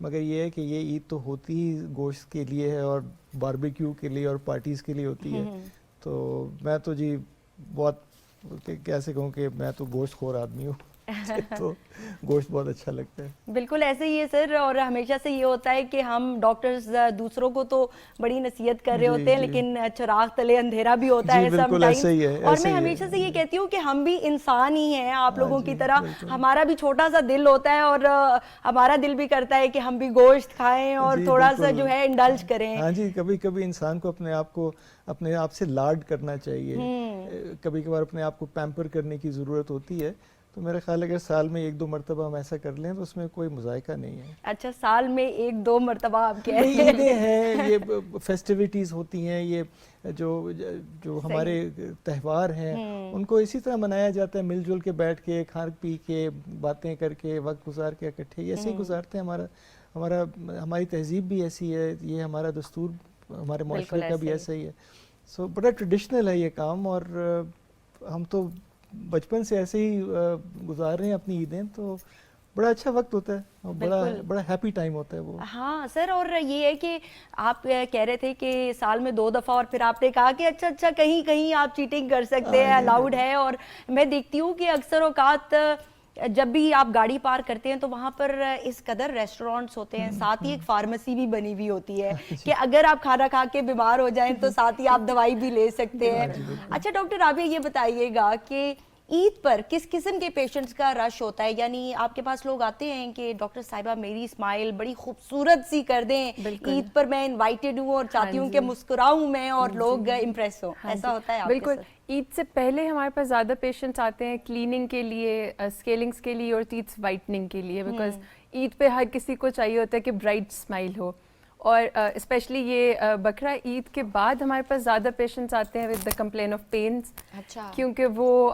مگر یہ ہے کہ یہ عید تو ہوتی ہی گوشت کے لیے ہے اور باربیکیو کے لیے اور پارٹیز کے لیے ہوتی ہے. تو میں تو جی بہت کیسے کہوں کہ میں تو گوشت خور آدمی ہوں. تو گوشت بہت اچھا لگتا ہے. بالکل ایسے ہی ہے سر, اور ہمیشہ سے یہ ہوتا ہے کہ ہم ڈاکٹرز دوسروں کو تو بڑی نصیحت کر رہے ہوتے ہیں, لیکن چراغ تلے اندھیرا بھی ہوتا ہے سم ٹائمز. اور میں ہمیشہ سے یہ کہتی ہوں کہ ہم بھی انسان ہی ہیں آپ لوگوں کی طرح, ہمارا بھی چھوٹا سا دل ہوتا ہے اور ہمارا دل بھی کرتا ہے کہ ہم بھی گوشت کھائیں اور تھوڑا سا جو ہے انڈلج کریں. ہاں جی, کبھی کبھی انسان کو اپنے آپ سے لاڈ کرنا چاہیے, کبھی کبھار اپنے آپ کو پیمپر کرنے کی ضرورت ہوتی ہے. تو میرا خیال ہے اگر سال میں 1-2 مرتبہ ہم ایسا کر لیں تو اس میں کوئی مذائقہ نہیں ہے. اچھا, سال میں 1-2 مرتبہ آپ کہہ رہے ہیں. عیدیں ہیں, یہ فیسٹیوٹیز ہوتی ہیں, یہ جو ہمارے تہوار ہیں ان کو اسی طرح منایا جاتا ہے, مل جل کے بیٹھ کے, کھا پی کے, باتیں کر کے, وقت گزار کے اکٹھے ایسے ہی گزارتے ہیں. ہماری تہذیب بھی ایسی ہے, یہ ہمارا دستور ہمارے معاشرے کا بھی ایسا ہی ہے. سو بڑا ٹریڈیشنل ہے یہ کام, اور ہم تو بچپن سے ایسے ہی گزار رہے ہیں اپنی عیدیں, تو بڑا اچھا وقت ہوتا ہے, بڑا ہیپی ٹائم ہوتا ہے وہ. ہاں سر, اور یہ ہے کہ آپ کہہ رہے تھے کہ سال میں 2 دفعہ, اور پھر آپ نے کہا کہ اچھا کہیں آپ چیٹنگ کر سکتے ہیں, الاؤڈ ہے. اور میں دیکھتی ہوں کہ اکثر اوقات جب بھی آپ گاڑی پارک کرتے ہیں تو وہاں پر اس قدر ریسٹورانٹس ہوتے ہیں, ساتھ ہی ایک فارمیسی بھی بنی ہوئی ہوتی ہے کہ اگر آپ کھانا کھا کے بیمار ہو جائیں تو ساتھ ہی آپ دوائی بھی لے سکتے ہیں. اچھا ڈاکٹر رابعہ, یہ بتائیے گا کہ عید پر کس قسم کے پیشنٹس کا رش ہوتا ہے؟ یعنی آپ کے پاس لوگ آتے ہیں کہ ڈاکٹر صاحبہ میری اسمائل بڑی خوبصورت سی کر دیں, عید پر میں انوائٹڈ ہوں اور چاہتی ہوں کہ مسکراؤں میں اور لوگ امپریس ہوں, ایسا ہوتا ہے آپ کے ساتھ؟ بالکل, عید سے پہلے ہمارے پاس زیادہ پیشنٹس آتے ہیں کلیننگ کے لیے, اسکیلنگس کے لیے اور ٹیتھ وائٹننگ کے لیے, بیکاز عید پہ ہر کسی کو چاہیے ہوتا ہے کہ برائٹ اسمائل ہو. اور اسپیشلی یہ بقرہ عید کے بعد ہمارے پاس زیادہ پیشنٹس آتے ہیں ود دا کمپلین آف پینس, کیونکہ وہ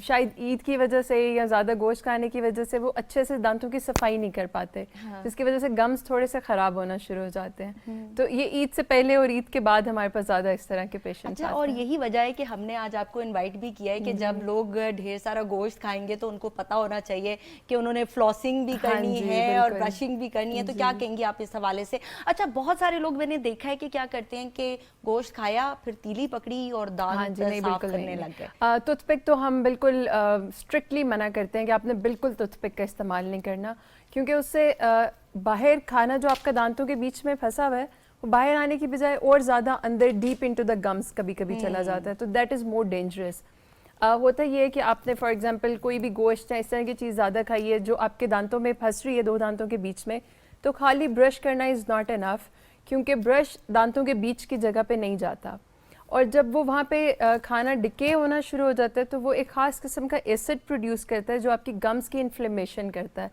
شاید عید کی وجہ سے یا زیادہ گوشت کھانے کی وجہ سے وہ اچھے سے دانتوں کی صفائی نہیں کر پاتے, جس کی وجہ سے گمز تھوڑے سے خراب ہونا شروع ہو جاتے ہیں. تو یہ عید سے پہلے اور عید کے بعد ہمارے پاس زیادہ اس طرح کے پیشنٹس آتے ہیں. اور یہی وجہ ہے کہ ہم نے آج آپ کو انوائٹ بھی کیا ہے کہ جب لوگ ڈھیر سارا گوشت کھائیں گے تو ان کو پتہ ہونا چاہیے کہ انہوں نے فلاسنگ بھی کرنی ہے اور برشنگ بھی کرنی ہے. تو کیا کہیں گے آپ اس حوالے سے؟ اچھا, بہت سارے لوگ میں نے دیکھا ہے کہ کیا کرتے ہیں کہ گوشت کھایا پھر تیلی پکڑی اور دانت صاف کرنے لگ گئے. ٹوتھ پک تو ہم بالکل اسٹرکٹلی منع کرتے ہیں کہ آپ نے بالکل ٹوتھ پک کا استعمال نہیں کرنا, کیونکہ اس سے باہر کھانا جو آپ کا دانتوں کے بیچ میں پھنسا ہوا ہے وہ باہر آنے کی بجائے اور زیادہ اندر ڈیپ انٹو دا گمز کبھی کبھی چلا جاتا ہے. تو دیٹ از مور ڈینجرس. ہوتا یہ ہے کہ آپ نے فار ایگزامپل کوئی بھی گوشت یا اس طرح کی چیز زیادہ کھائی ہے جو آپ کے دانتوں میں پھنس رہی ہے 2 دانتوں کے بیچ میں, تو خالی برش کرنا از ناٹ انف, کیونکہ برش دانتوں کے بیچ کی جگہ پہ نہیں جاتا, اور جب وہ وہاں پہ کھانا ڈکے ہونا شروع ہو جاتا ہے تو وہ ایک خاص قسم کا ایسڈ پروڈیوس کرتا ہے جو آپ کی گمز کی انفلیمیشن کرتا ہے,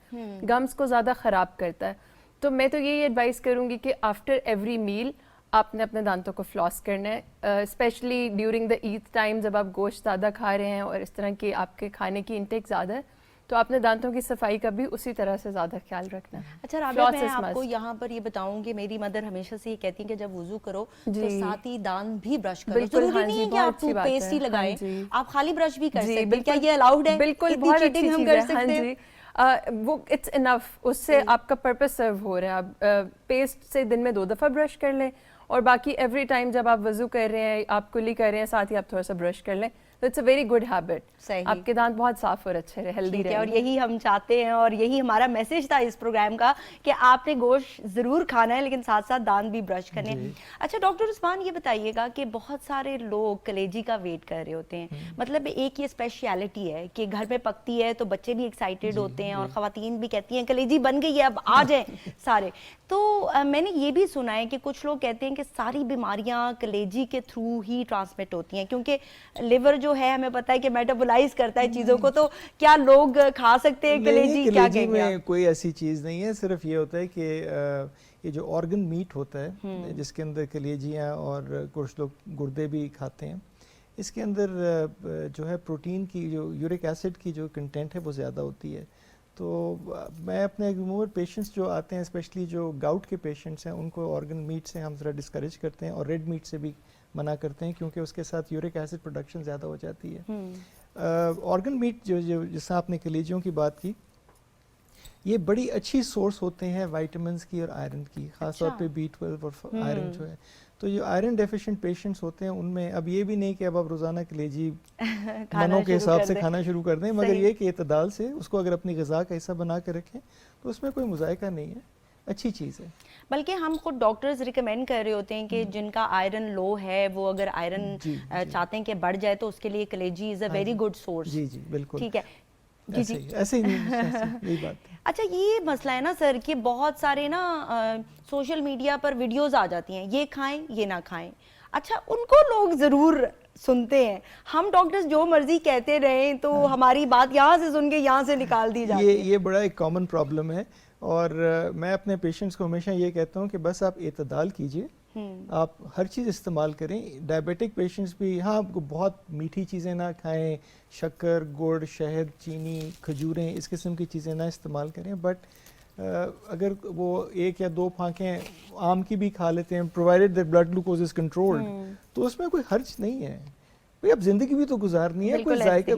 گمز کو زیادہ خراب کرتا ہے. تو میں تو یہی ایڈوائز کروں گی کہ آفٹر ایوری میل آپ نے اپنے دانتوں کو فلاس کرنا ہے, especially during the Eid time جب آپ گوشت زیادہ کھا رہے ہیں اور اس طرح کی آپ کے کھانے کی انٹیک زیادہ ہے, تو آپ نے دانتوں کی صفائی کا بھی اسی طرح سے زیادہ خیال رکھنا ہے. اچھا رابعہ, میں آپ کو یہاں پر یہ بتاؤں کہ میری مدر ہمیشہ سے یہ کہتی ہیں کہ جب وضو کرو تو ساتھ ہی دانت بھی برش کرو. ضروری نہیں ہے کہ آپ ٹوتھ پیسٹ ہی لگائیں, آپ خالی برش بھی کر سکتے ہیں. کیا یہ الاؤڈ ہے؟ بالکل, بہت اچھی چیز ہے. ہاں جی, وہ اٹس انف, اس سے آپ کا پرپس سرو ہو رہا ہے. آپ پیسٹ سے دن میں 2 دفعہ برش کر لیں, اور باقی ایوری ٹائم جب آپ وضو کر رہے ہیں, آپ کلی کر رہے ہیں, ساتھ ہی آپ تھوڑا سا برش کر لیں. It's a very good habit. آپ کے دانت بہت صاف اور اچھے رہے, ہیلدی رہے. اور یہی ہم چاہتے ہیں, اور یہی ہمارا میسج تھا اس پروگرام کا کہ آپ نے گوشت ضرور کھانا ہے لیکن ساتھ ساتھ دانت بھی برش کرنے ہیں. اچھا ڈاکٹر عثمان, یہ بتائیے گا کہ بہت سارے لوگ کلیجی کا ویٹ کر رہے ہوتے ہیں, مطلب ایک یہ اسپیشلٹی ہے کہ گھر میں پکتی ہے تو بچے بھی ایکسائٹیڈ ہوتے ہیں اور خواتین بھی کہتی ہیں کلیجی بن گئی ہے اب آ جائیں سارے. تو میں نے یہ بھی سنا ہے کہ کچھ لوگ کہتے ہیں کہ ساری بیماریاں کلیجی کے تھرو ہی ٹرانسمٹ ہوتی ہیں, کیونکہ لیور جو ہے ہمیں پتہ ہے کہ میٹابولائز کرتا ہے چیزوں کو. تو کیا لوگ کھا سکتے ہیں کلیجی؟ کیا کہیں گے آپ؟ کوئی ایسی چیز نہیں ہے, صرف یہ ہوتا ہے کہ یہ جو آرگن میٹ ہوتا ہے جس کے اندر کلیجیاں اور کچھ لوگ گردے بھی کھاتے ہیں, اس کے اندر جو ہے پروٹین کی, جو یورک ایسڈ کی جو کنٹینٹ ہے وہ زیادہ ہوتی ہے. تو میں اپنے عموماً پیشنٹس جو آتے ہیں, اسپیشلی جو گاؤٹ کے پیشنٹس ہیں, ان کو آرگن میٹ سے ہم ذرا ڈسکریج کرتے ہیں اور ریڈ میٹ سے بھی منع کرتے ہیں, کیونکہ اس کے ساتھ یورک ایسڈ پروڈکشن زیادہ ہو جاتی ہے. آرگن میٹ جو جیسا آپ نے کلیجیوں کی بات کی, یہ بڑی اچھی سورس ہوتے ہیں وائٹامنس کی اور آئرن کی, خاص طور پہ B12 اور آئرن جو ہے. تو جو آئرن ڈیفیشینٹ پیشنٹس ہوتے ہیں ان میں اب یہ بھی نہیں کہ اب آپ روزانہ کلیجی منوں کے حساب سے کھانا شروع کر دیں, مگر یہ کہ اعتدال سے اس کو اگر اپنی غذا کا حصہ بنا کے رکھیں تو اس میں کوئی مذائقہ نہیں ہے, اچھی چیز ہے. بلکہ ہم خود ڈاکٹرز ریکمینڈ کر رہے ہوتے ہیں کہ جن کا آئرن لو ہے وہ اگر آئرن چاہتے ہیں کہ بڑھ جائے تو اس کے لیے کلیجی از اے ویری گڈ سورس. جی جی بالکل ٹھیک ہے, ایسے ہی یہی بات ہے. اچھا یہ مسئلہ ہے نا سر کہ بہت سارے نا سوشل میڈیا پر ویڈیوز آ جاتی ہیں, یہ کھائیں یہ نہ کھائیں. اچھا ان کو لوگ ضرور سنتے ہیں, ہم ڈاکٹرز جو مرضی کہتے رہیں تو ہماری بات یہاں سے سن کے یہاں سے نکال دی جاتی ہے. یہ بڑا ایک کامن پرابلم ہے, اور میں اپنے پیشنٹس کو ہمیشہ یہ کہتا ہوں کہ بس آپ اعتدال کیجئے, آپ ہر چیز استعمال کریں. ڈائبیٹک پیشنٹس بھی ہاں بہت میٹھی چیزیں نہ کھائیں, شکر, گڑ, شہد, چینی, کھجوریں, اس قسم کی چیزیں نہ استعمال کریں. بٹ اگر وہ 1 یا 2 پھانکیں آم کی بھی کھا لیتے ہیں, provided that blood glucose is controlled, تو اس میں کوئی حرج نہیں ہے. بھئی اب زندگی بھی تو گزارنی ہے, کوئی ذائقہ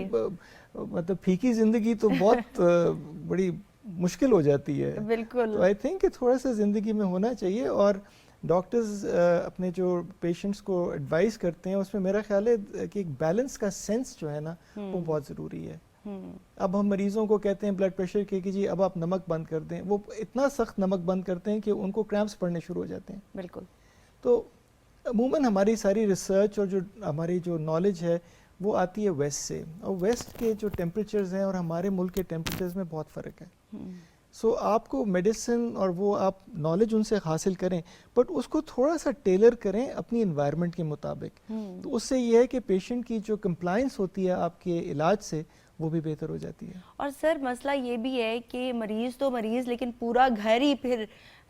مطلب پھیکی زندگی تو بہت بڑی مشکل ہو جاتی ہے. بالکل. تو آئی تھنک کہ تھوڑا سا زندگی میں ہونا چاہیے, اور ڈاکٹرز اپنے جو پیشنٹس کو ایڈوائز کرتے ہیں اس میں میرا خیال ہے کہ ایک بیلنس کا سینس جو ہے نا وہ بہت ضروری ہے. اب ہم مریضوں کو کہتے ہیں بلڈ پریشر کے کہ جی اب آپ نمک بند کر دیں, وہ اتنا سخت نمک بند کرتے ہیں کہ ان کو کریمپس پڑنے شروع ہو جاتے ہیں. بالکل. تو عموماً ہماری ساری ریسرچ اور جو ہماری جو نالج ہے وہ آتی ہے ویسٹ سے, اور ویسٹ کے جو ٹیمپریچرز ہیں اور ہمارے ملک کے ٹیمپریچرز میں بہت فرق ہے. سو آپ کو میڈیسن اور وہ آپ نالج ان سے حاصل کریں, بٹ اس کو تھوڑا سا ٹیلر کریں اپنی انوائرمنٹ کے مطابق. تو اس سے یہ ہے کہ پیشنٹ کی جو کمپلائنس ہوتی ہے آپ کے علاج سے وہ بھی بہتر ہو جاتی ہے. اور سر مسئلہ یہ بھی ہے کہ مریض تو مریض, لیکن پورا گھر ہی پھر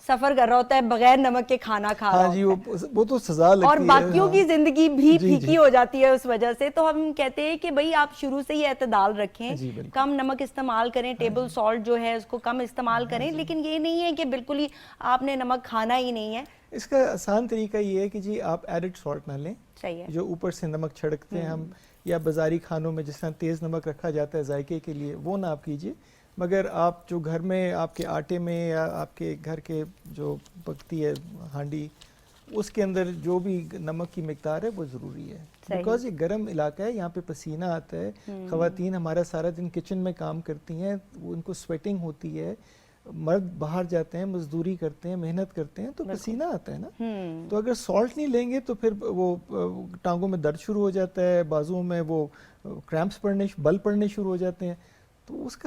سفر کر رہا ہوتا ہے بغیر نمک کے کھانا کھا رہا ہاں جی, ہوتا ہے, وہ تو سزا لگتی ہے, اور باقیوں کی زندگی بھی جی پھیکی ہو جاتی ہے اس وجہ سے. تو ہم کہتے ہیں کہ بھئی آپ شروع سے ہی اعتدال رکھیں, کم نمک استعمال کریں, ٹیبل سالٹ جو ہے اس کو کم استعمال کریں, لیکن یہ نہیں ہے کہ بالکل ہی آپ نے نمک کھانا ہی نہیں ہے. اس کا آسان طریقہ یہ ہے کہ جی آپ ایڈڈ سالٹ نہ لیں, صحیح ہے, جو اوپر سے نمک چھڑکتے ہیں ہم, یا بازاری کھانوں میں جس طرح تیز نمک رکھا جاتا ہے ذائقے کے لیے, وہ نہ آپ کیجئے. مگر آپ جو گھر میں آپ کے آٹے میں یا آپ کے گھر کے جو پکتی ہے ہانڈی, اس کے اندر جو بھی نمک کی مقدار ہے وہ ضروری ہے. بیکاز یہ گرم علاقہ ہے, یہاں پہ پسینہ آتا ہے, خواتین ہمارا سارا دن کچن میں کام کرتی ہیں, ان کو سویٹنگ ہوتی ہے, مرد باہر جاتے ہیں, مزدوری کرتے ہیں, محنت کرتے ہیں, تو پسینہ آتا ہے نا. تو اگر سالٹ نہیں لیں گے تو پھر وہ ٹانگوں میں درد شروع ہو جاتا ہے, بازوؤں میں وہ کریمپس بل پڑنے شروع ہو جاتے ہیں. تو اس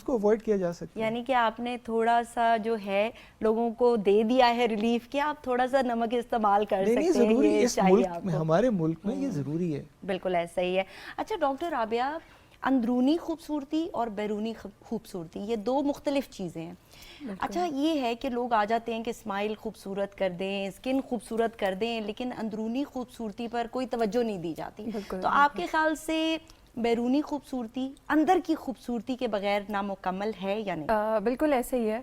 کو اوائڈ کیا جا سکتا ہے. یعنی کہ آپ نے تھوڑا سا جو ہے لوگوں کو دے دیا ہے ریلیف کہ آپ تھوڑا سا نمک استعمال کر سکتے ہیں, ضروری یہ اس چاہیے ملک آپ میں, کو. ہمارے ملک میں یہ ضروری ہے. بالکل ایسا ہی ہے. اچھا ڈاکٹر رابعہ, اندرونی خوبصورتی اور بیرونی خوبصورتی یہ 2 مختلف چیزیں ہیں. اچھا یہ ہے کہ لوگ آ جاتے ہیں کہ اسمائل خوبصورت کر دیں, اسکن خوبصورت کر دیں, لیکن اندرونی خوبصورتی پر کوئی توجہ نہیں دی جاتی. تو آپ کے خیال سے بیرونی خوبصورتی اندر کی خوبصورتی کے بغیر نامکمل ہے یا نہیں؟ بالکل ایسے ہی ہے.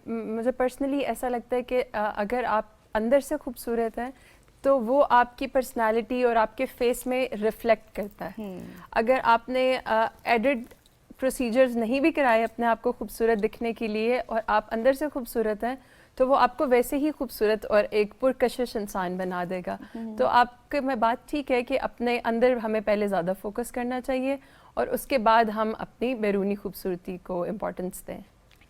مجھے پرسنلی ایسا لگتا ہے کہ اگر آپ اندر سے خوبصورت ہیں تو وہ آپ کی پرسنالٹی اور آپ کے فیس میں ریفلیکٹ کرتا ہے. اگر آپ نے ایڈڈ پروسیجرز نہیں بھی کرائے اپنے آپ کو خوبصورت دکھنے کے لیے, اور آپ اندر سے خوبصورت ہیں, تو وہ آپ کو ویسے ہی خوبصورت اور ایک پرکشش انسان بنا دے گا. تو آپ کے میں بات ٹھیک ہے کہ اپنے اندر ہمیں پہلے زیادہ فوکس کرنا چاہیے, اور اس کے بعد ہم اپنی بیرونی خوبصورتی کو امپورٹنس دیں.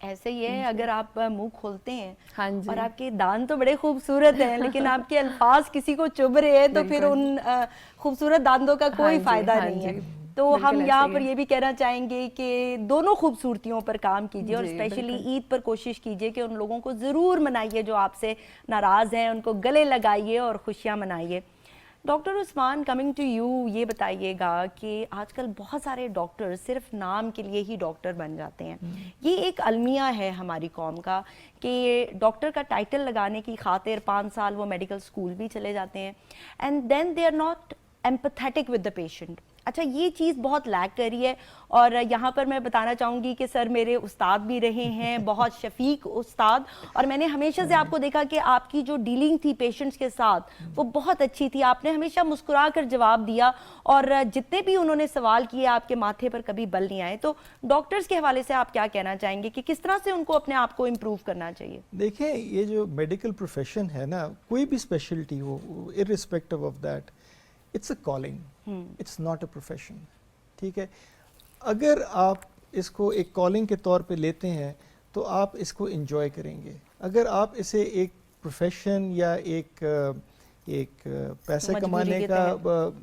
ایسے ہی ہے, اگر آپ منہ کھولتے ہیں ہاں جی, اور آپ کے دان تو بڑے خوبصورت ہیں, لیکن آپ کے الفاظ کسی کو چبھ رہے ہیں, تو پھر ان خوبصورت داندوں کا کوئی فائدہ نہیں ہے. تو ہم یہاں پر یہ بھی کہنا چاہیں گے کہ دونوں خوبصورتیوں پر کام کیجیے, اور اسپیشلی عید پر کوشش کیجیے کہ ان لوگوں کو ضرور منائیے جو آپ سے ناراض ہیں, ان کو گلے لگائیے اور خوشیاں منائیے. Doctor Usman, coming to you, یہ بتائیے گا کہ آج کل بہت سارے ڈاکٹر صرف نام کے لیے ہی ڈاکٹر بن جاتے ہیں. یہ ایک المیہ ہے ہماری قوم کا کہ ڈاکٹر کا ٹائٹل لگانے کی خاطر 5 سال وہ میڈیکل اسکول بھی چلے جاتے ہیں, and then they are not empathetic with the patient. اچھا یہ چیز بہت لیک کر رہی ہے, اور یہاں پر میں بتانا چاہوں گی کہ سر میرے استاد بھی رہے ہیں, بہت شفیق استاد, اور میں نے ہمیشہ سے آپ کو دیکھا کہ آپ کی جو ڈیلنگ تھی پیشنٹس کے ساتھ وہ بہت اچھی تھی, آپ نے ہمیشہ مسکرا کر جواب دیا, اور جتنے بھی انہوں نے سوال کیے آپ کے ماتھے پر کبھی بل نہیں آئے. تو ڈاکٹرز کے حوالے سے آپ کیا کہنا چاہیں گے کہ کس طرح سے ان کو اپنے آپ کو امپروو کرنا چاہیے؟ دیکھیں یہ جو میڈیکل پروفیشن ہے نا, کوئی بھی اسپیشلٹی ہو, irrespective of that, it's a calling, it's not a profession. ٹھیک ہے, اگر آپ اس کو ایک کالنگ کے طور پہ لیتے ہیں تو آپ اس کو انجوائے کریں گے. اگر آپ اسے ایک پروفیشن یا ایک پیسے کمانے کا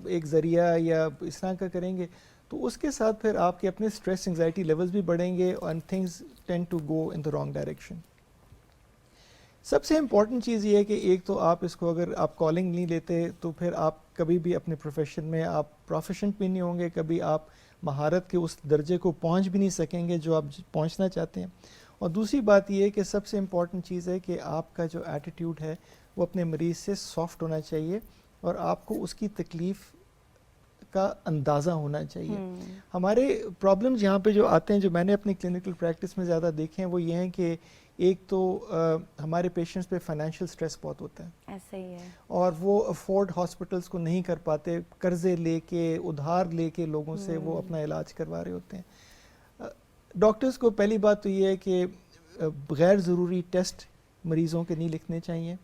ایک ذریعہ یا اس طرح کا کریں گے تو اس کے ساتھ پھر آپ کے اپنے اسٹریس انگزائٹی لیولز بھی بڑھیں گے and things tend to go in the wrong direction. سب سے امپورٹنٹ چیز یہ ہے کہ ایک تو آپ اس کو اگر آپ کالنگ نہیں لیتے تو پھر آپ کبھی بھی اپنے پروفیشن میں آپ پروفیشنٹ بھی نہیں ہوں گے, کبھی آپ مہارت کے اس درجے کو پہنچ بھی نہیں سکیں گے جو آپ پہنچنا چاہتے ہیں. اور دوسری بات یہ ہے کہ سب سے امپورٹنٹ چیز ہے کہ آپ کا جو ایٹیٹیوڈ ہے وہ اپنے مریض سے سافٹ ہونا چاہیے اور آپ کو اس کی تکلیف کا اندازہ ہونا چاہیے. ہمارے پرابلمز یہاں پہ جو آتے ہیں, جو میں نے اپنی کلینکل پریکٹس میں زیادہ دیکھے ہیں, وہ یہ ہیں کہ ایک تو ہمارے پیشنٹس پہ فائنینشیل سٹریس بہت ہوتا ہے, ایسا ہی ہے, اور وہ افورڈ ہاسپٹلس کو نہیں کر پاتے, قرضے لے کے ادھار لے کے لوگوں سے وہ اپنا علاج کروا رہے ہوتے ہیں. ڈاکٹرز کو پہلی بات تو یہ ہے کہ غیر ضروری ٹیسٹ مریضوں کے نہیں لکھنے چاہیے.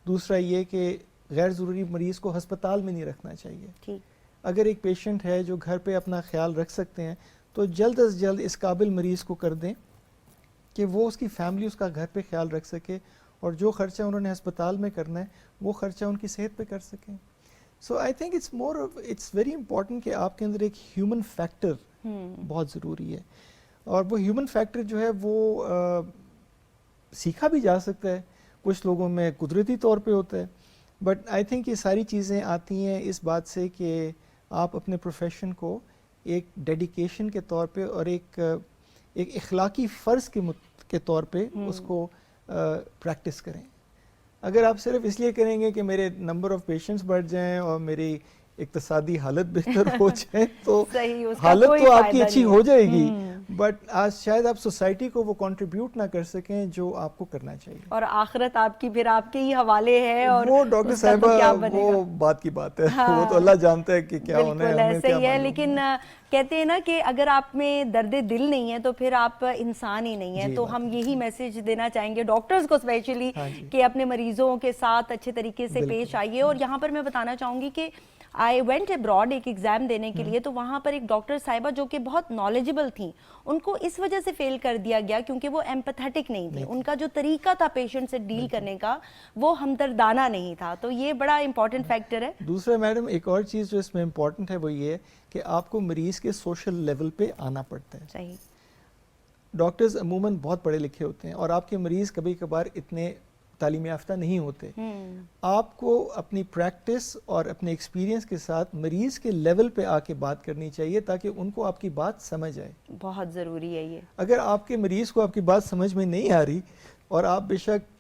دوسرا یہ کہ غیر ضروری مریض کو ہسپتال میں نہیں رکھنا چاہیے. ٹھیک, اگر ایک پیشنٹ ہے جو گھر پہ اپنا خیال رکھ سکتے ہیں تو جلد از جلد اس قابل مریض کو کر دیں کہ وہ اس کی فیملی اس کا گھر پہ خیال رکھ سکے, اور جو خرچہ انہوں نے ہسپتال میں کرنا ہے وہ خرچہ ان کی صحت پہ کر سکیں. So I think it's very important کہ آپ کے اندر ایک ہیومن فیکٹر بہت ضروری ہے, اور وہ ہیومن فیکٹر جو ہے وہ سیکھا بھی جا سکتا ہے, کچھ لوگوں میں قدرتی طور پہ ہوتا ہے, بٹ آئی تھنک یہ ساری چیزیں آتی ہیں اس بات سے کہ آپ اپنے پروفیشن کو ایک ڈیڈیکیشن کے طور پہ اور ایک اخلاقی فرض کے طور پہ اس کو پریکٹس کریں. اگر آپ صرف اس لیے کریں گے کہ میرے نمبر آف پیشنٹس بڑھ جائیں اور میری اقتصادی حالت بہتر ہو جائے تو حالت تو آپ کی اچھی ہو جائے گی, بٹ آج شاید آپ سوسائٹی کو وہ کنٹریبیوٹ نہ کر سکیں جو آپ کو کرنا چاہیے, اور آخرت آپ کی پھر آپ کے ہی حوالے ہے. اور وہ ڈاکٹر صاحبہ وہ بات کی بات ہے, وہ تو اللہ جانتا ہے کہ کیا ہونا ہے, بالکل ایسے ہی ہے. لیکن کہتے ہیں نا کہ اگر آپ میں درد دل نہیں ہے تو پھر آپ انسان ہی نہیں ہیں. تو ہم یہی میسج دینا چاہیں گے ڈاکٹرز کو اسپیشلی کہ اپنے مریضوں کے ساتھ اچھے طریقے سے پیش آئیے. اور یہاں پر میں بتانا چاہوں گی کہ آئی وینٹ ابراڈ ایک ایگزام دینے کے لیے, تو وہاں پر ایک ڈاکٹر صاحبہ جو کہ بہت نالجبل تھیں, ان کو اس وجہ سے فیل کر دیا گیا کیونکہ وہ ایمپیتھیٹک نہیں تھی. ان کا جو طریقہ تھا پیشنٹ سے ڈیل کرنے کا وہ ہمدردانہ نہیں تھا. تو یہ بڑا امپورٹنٹ فیکٹر ہے. دوسرا میڈم ایک اور چیز جو اس میں امپورٹنٹ ہے وہ یہ ہے کہ آپ کو مریض کے سوشل لیول پہ آنا پڑتا ہے. صحیح, ڈاکٹرز عموماً بہت پڑھے لکھے ہوتے ہیں اور آپ کے مریض کبھی کبھار اتنے تعلیم یافتہ نہیں ہوتے. آپ کو اپنی پریکٹس اور اپنے ایکسپیرینس کے ساتھ مریض کے لیول پہ آ کے بات کرنی چاہیے تاکہ ان کو آپ کی بات سمجھ آئے. بہت ضروری ہے یہ. اگر آپ کے مریض کو آپ کی بات سمجھ میں نہیں آ رہی اور آپ بے شک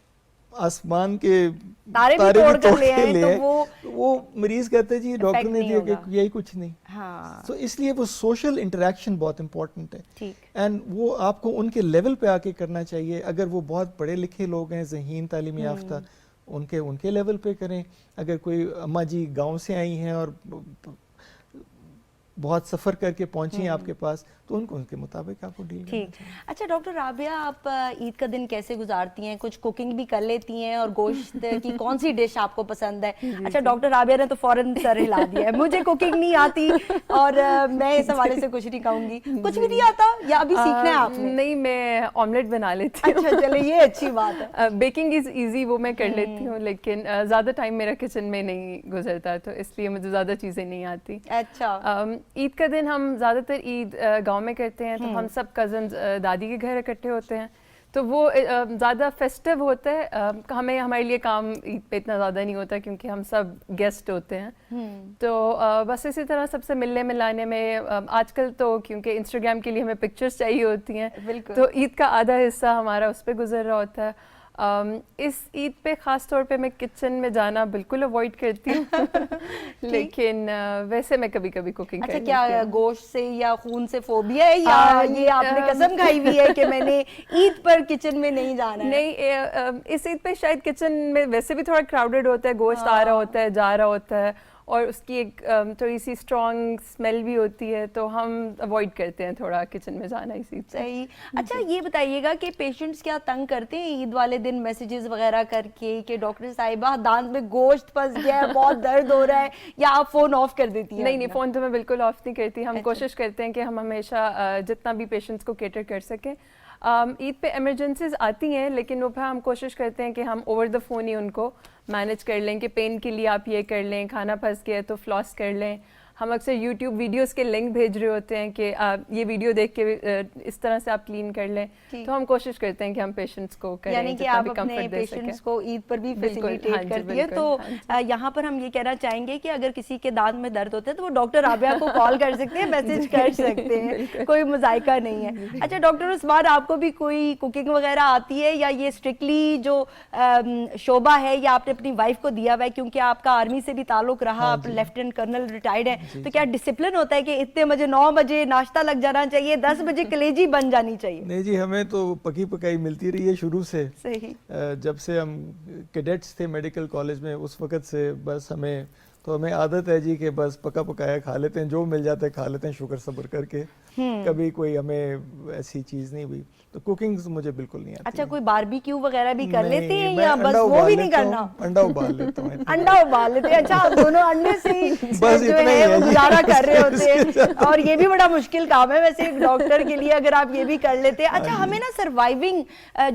آسمان کے تارے بھی توڑ کر لے آئے تو وہ مریض کہتے ہیں جی ڈاکٹر نے دیا کہ یہی کچھ نہیں. ہاں, تو اس لیے وہ سوشل انٹریکشن بہت امپورٹنٹ ہے. ٹھیک, اینڈ وہ آپ کو ان کے لیول پہ آ کے کرنا چاہیے. اگر وہ بہت پڑھے لکھے لوگ ہیں, ذہین تعلیم یافتہ, ان کے لیول پہ کریں. اگر کوئی اماں جی گاؤں سے آئی ہیں اور بہت سفر کر کے پہنچی ہیں آپ کے پاس تو ان کے مطابق آپ کو ڈیل کرنا چاہیے. اچھا ڈاکٹر رابعہ, آپ عید کا دن کیسے گزارتی ہیں؟ کچھ کوکنگ بھی کر لیتی ہیں, اور گوشت کی کون سی ڈش آپ کو پسند ہے؟ اچھا ڈاکٹر رابعہ نے تو فوراً سر ہلا دیا ہے, مجھے کوکنگ نہیں آتی اور میں اس حوالے سے کچھ نہیں کہوں گی. کچھ بھی نہیں آتا یا ابھی سیکھنا ہے آپ نے؟ نہیں, میں آملیٹ بنا لیتی ہوں. اچھا چلے, یہ اچھی بات ہے. بیکنگ از ایزی, وہ میں کر لیتی ہوں, لیکن زیادہ ٹائم میرا کچن میں نہیں گزرتا تو اس لیے مجھے زیادہ چیزیں نہیں آتی. اچھا, عید کا دن ہم زیادہ تر عید گاؤں میں کرتے ہیں, تو ہم سب کزنز دادی کے گھر اکٹھے ہوتے ہیں, تو وہ زیادہ فیسٹیو ہوتا ہے. ہمارے لیے کام عید پہ اتنا زیادہ نہیں ہوتا کیونکہ ہم سب گیسٹ ہوتے ہیں. تو بس اسی طرح سب سے ملنے ملانے میں آج کل تو کیونکہ انسٹاگرام کے لیے ہمیں پکچرز چاہیے ہوتی ہیں, تو عید کا آدھا حصہ ہمارا اس پہ گزر رہا ہوتا ہے. اس عید پہ خاص طور پہ میں کچن میں جانا بالکل اوائڈ کرتی ہوں لیکن ویسے میں کبھی کبھی کوکنگ اچھا کیا گوشت سے یا خون سے فوبیا ہے یا یہ آپ نے قسم کھائی ہوئی ہے کہ میں نے عید پر کچن میں نہیں جانا ہے؟ نہیں، اس عید پہ شاید کچن میں ویسے بھی تھوڑا کراؤڈڈ ہوتا ہے، گوشت آ رہا ہوتا ہے جا رہا ہوتا ہے اور اس کی ایک تھوڑی سی اسٹرانگ اسمیل بھی ہوتی ہے، تو ہم اوائڈ کرتے ہیں تھوڑا کچن میں جانا اسی سے. صحیح. اچھا یہ بتائیے گا کہ پیشنٹس کیا تنگ کرتے ہیں عید والے دن میسیجز وغیرہ کر کے کہ ڈاکٹر صاحبہ دانت میں گوشت پھنس گیا ہے، بہت درد ہو رہا ہے، یا آپ فون آف کر دیتی ہیں؟ نہیں، فون تو میں بالکل آف نہیں کرتی. ہم کوشش کرتے ہیں کہ ہم ہمیشہ جتنا بھی پیشنٹس کو کیٹر کر سکیں. عید پہ ایمرجنسیز آتی ہیں لیکن وہ پھر ہم کوشش کرتے ہیں کہ ہم اوور دا فون ہی ان کو مینیج کر لیں کہ پین کے لیے آپ یہ کر لیں، کھانا پھنس گیا تو فلاس کر لیں. ہم اکثر یوٹیوب ویڈیوز کے لنک بھیج رہے ہوتے ہیں کہ آپ یہ ویڈیو دیکھ کے اس طرح سے آپ کلین کر لیں. تو ہم کوشش کرتے ہیں کہ ہم پیشنٹس کو کریں، یعنی کہ آپ اپنے پیشنٹس کو عید پر بھی فیسیلیٹیٹ کرتی ہے. تو یہاں پر ہم یہ کہنا چاہیں گے کہ اگر کسی کے دانت میں درد ہوتا ہے تو وہ ڈاکٹر رابعہ کو کال کر سکتے ہیں، میسج کر سکتے ہیں، کوئی مذائقہ نہیں ہے. اچھا ڈاکٹر عثمان، آپ کو بھی کوئی کوکنگ وغیرہ آتی ہے یا یہ اسٹرکٹلی جو شعبہ ہے یا آپ نے اپنی وائف کو دیا ہوا ہے کیونکہ آپ کا آرمی سے بھی تعلق رہا، آپ لیفٹیننٹ کرنل ریٹائرڈ ہیں، تو کیا ڈسپلن ہوتا ہے کہ اتنے بجے 9 بجے ناشتہ لگ جانا چاہیے، 10 بجے کلیجی بن جانی چاہیے؟ نہیں جی، ہمیں تو پکی پکائی ملتی رہی ہے شروع سے. صحیح. جب سے ہم کیڈٹس تھے میڈیکل کالج میں اس وقت سے بس ہمیں عادت ہے جی کہ بس پکا پکایا کھا لیتے ہیں، جو مل جاتا ہے کھا لیتے ہیں شکر صبر کر کے. کبھی کوئی ہمیں ایسی چیز نہیں ہوئی. تو کوکنگ مجھے بالکل نہیں آتی. اچھا کوئی باربیکیو وغیرہ بھی کر لیتے ہیں یا بس وہ بھی نہیں کرنا؟ انڈا ابال لیتا ہوں. انڈا ابال لیتے ہیں. اچھا آپ دونوں انڈے سے جو ہے وہ گزارا کر رہے ہوتے ہیں، اور یہ بھی بڑا مشکل کام ہے ویسے ایک ڈاکٹر کے لیے اگر آپ یہ بھی کر لیتے ہیں. اچھا ہمیں نا سروائیونگ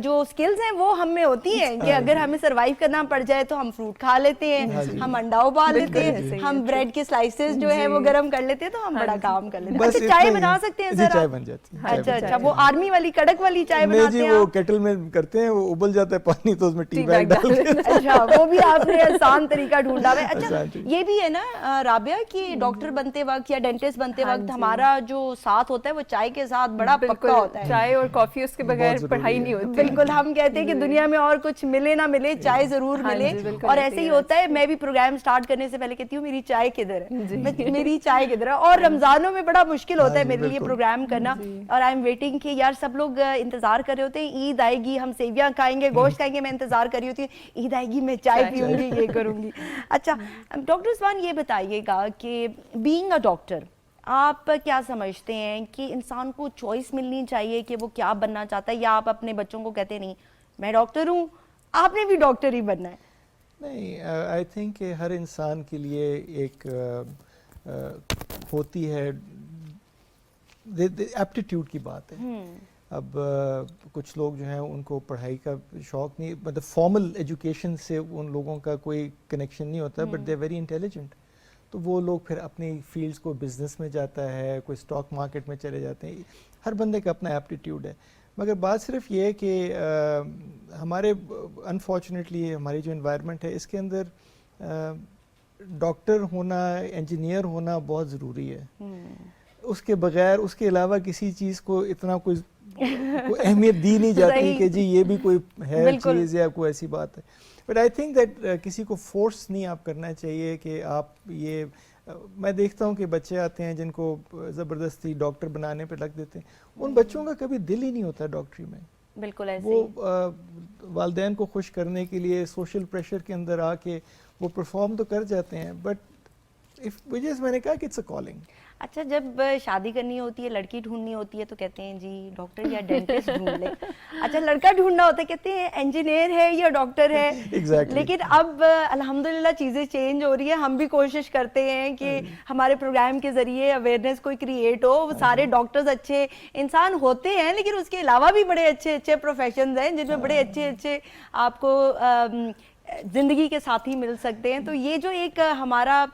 جو سکلز ہیں وہ ہم میں ہوتی ہیں کہ اگر ہمیں سروائیو کرنا پڑ جائے تو ہم فروٹ کھا لیتے ہیں، ہم انڈا ابال لیتے ہیں، ہم بریڈ کے سلائسز جو ہے وہ گرم کر لیتے ہیں، تو ہم بڑا کام کر لیتے ہیں. اچھا چائے بنا سکتے ہیں سر؟ چائے بن جاتی ہے. اچھا وہ آرمی والی کڑک والی چائے بناتے ہیں؟ وہ کیٹل میں کرتے ہیں، وہ ابل جاتا ہے پانی تو اس میں ٹی بیگ ڈال کے. اچھا وہ بھی آپ نے آسان طریقہ ڈھونڈا ہے. اچھا یہ بھی ہے نا رابعہ کہ ڈاکٹر بنتے وقت یا ڈینٹسٹ بنتے وقت ہمارا جو ساتھ ہوتا ہے وہ چائے کے ساتھ بڑا پکا ہوتا ہے. چائے اور کافی اس کے بغیر پڑھائی نہیں ہوتی. بالکل، ہم کہتے ہیں کہ دنیا میں اور کچھ ملے نہ ملے چائے ضرور ملے. اور ایسے ہی ہوتا ہے، میں بھی پروگرام سٹارٹ کرنے سے پہلے کہتی ہوں میری چائے کدھر ہے، میری چائے کدھر ہے. اور رمضانوں میں بڑا مشکل ہوتا ہے میرے لیے پروگرام کرنا، اور آئی ایم ویٹنگ کہ یار سب لوگ انتظار کر رہے ہوتے ہیں عید آئے گی ہم سیویاں کھائیں گے، گوشت کھائیں گے. میں انتظار کر رہی ہوتی ہوں عید آئے گی میں چائے پیوں گی، یہ کروں گی. اچھا ڈاکٹر عثمان یہ بتائیے گا کہ بینگ اے ڈاکٹر آپ کیا سمجھتے ہیں کہ انسان کو چوائس ملنی چاہیے کہ وہ کیا بننا چاہتا ہے، یا آپ اپنے بچوں کو کہتے نہیں میں ڈاکٹر ہوں آپ نے بھی ڈاکٹر ہی بننا ہے؟ نہیں، آئی تھنک کہ ہر انسان کے لیے ایک ہوتی ہے ایپٹیٹیوڈ کی بات ہے. اب کچھ لوگ جو ہیں ان کو پڑھائی کا شوق نہیں، مطلب فارمل ایجوکیشن سے ان لوگوں کا کوئی کنیکشن نہیں ہوتا، بٹ دے ویری انٹیلیجنٹ. تو وہ لوگ پھر اپنی فیلڈز کو بزنس میں جاتا ہے، کوئی اسٹاک مارکیٹ میں چلے جاتے ہیں. ہر بندے کا اپنا ایپٹیٹیوڈ ہے. مگر بات صرف یہ ہے کہ ہمارے انفارچونیٹلی ہماری جو انوائرمنٹ ہے اس کے اندر ڈاکٹر ہونا، انجینئر ہونا بہت ضروری ہے. اس کے بغیر اس کے علاوہ کسی چیز کو اتنا کوئی اہمیت دی نہیں جاتی کہ جی یہ بھی کوئی ہے چیز یا کوئی ایسی بات ہے. بٹ آئی تھنک دیٹ کسی کو فورس نہیں آپ کرنا چاہیے کہ آپ یہ. میں دیکھتا ہوں کہ بچے آتے ہیں جن کو زبردستی ڈاکٹر بنانے پہ لگ دیتے ہیں، ان بچوں کا کبھی دل ہی نہیں ہوتا ڈاکٹری میں. بالکل ایسے وہ والدین کو خوش کرنے کے لیے سوشل پریشر کے اندر آ کے وہ پرفارم تو کر جاتے ہیں، بٹ وجہ سے میں نے کہا کہ اٹس اے کالنگ. اچھا جب شادی کرنی ہوتی ہے، لڑکی ڈھونڈنی ہوتی ہے تو کہتے ہیں جی ڈاکٹر یا ڈینٹسٹ ڈھونڈ لیں. اچھا لڑکا ڈھونڈنا ہوتا ہے کہتے ہیں انجینئر ہے یا ڈاکٹر ہے. لیکن اب الحمدللہ چیزیں چینج ہو رہی ہے. ہم بھی کوشش کرتے ہیں کہ ہمارے پروگرام کے ذریعے اویئرنیس کوئی کریٹ ہو. سارے ڈاکٹرز اچھے انسان ہوتے ہیں لیکن اس کے علاوہ بھی بڑے اچھے اچھے پروفیشنز ہیں جن میں بڑے اچھے اچھے آپ کو زندگی کے ساتھی مل سکتے ہیں. تو یہ جو ایک ہمارا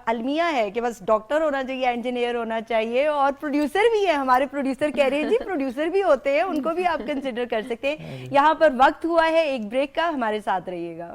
المیہ ہے کہ بس ڈاکٹر ہونا چاہیے، انجینئر ہونا چاہیے، اور پروڈیوسر بھی ہے. ہمارے پروڈیوسر کہہ رہے ہیں جی پروڈیوسر بھی ہوتے ہیں، ان کو بھی آپ کنسیڈر کر سکتے ہیں. یہاں پر وقت ہوا ہے ایک بریک کا، ہمارے ساتھ رہیے گا.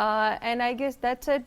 And I guess that's it.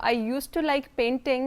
I used to like painting.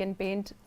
can paint,